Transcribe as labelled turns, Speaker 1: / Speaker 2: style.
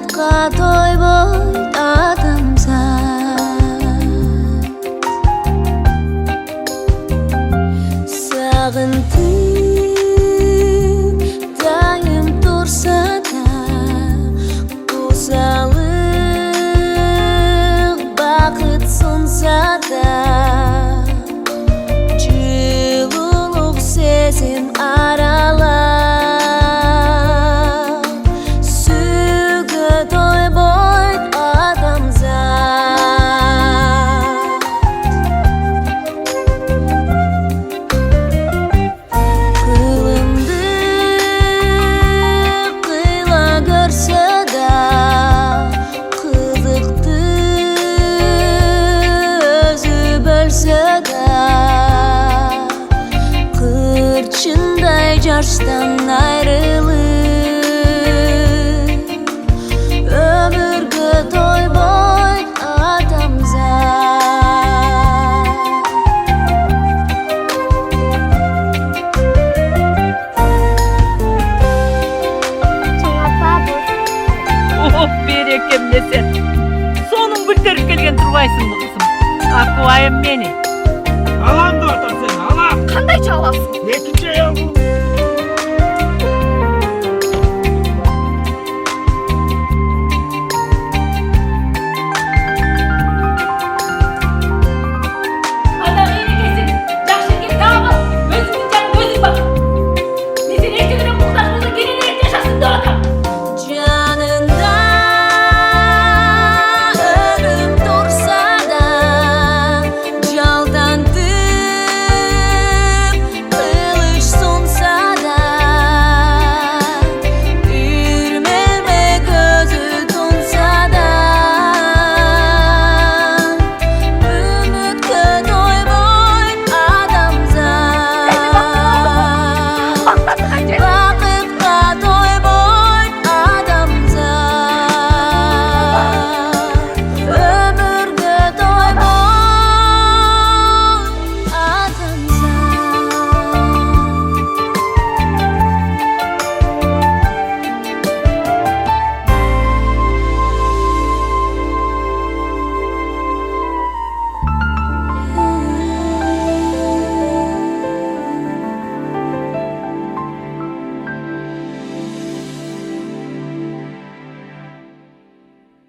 Speaker 1: бақытқа тойбой адамзат. Сағынтып дайым тұрса да, қосалық бақыт сонса да, жылулық сезім аралап, сүгі тойбой адамзат. Қылымды қила көрсе да, қызықты өзі бөлсе да, қырчындай жарстан айрылып, өмірге тойбой адамзат.
Speaker 2: Берекем десен, соның бүлдіріп келген тұрбайсың бұл қызым. Ақуайым мені.
Speaker 3: Алам да отыр сен, алам.
Speaker 2: Қандайша аласың?
Speaker 3: Екінші аял бұл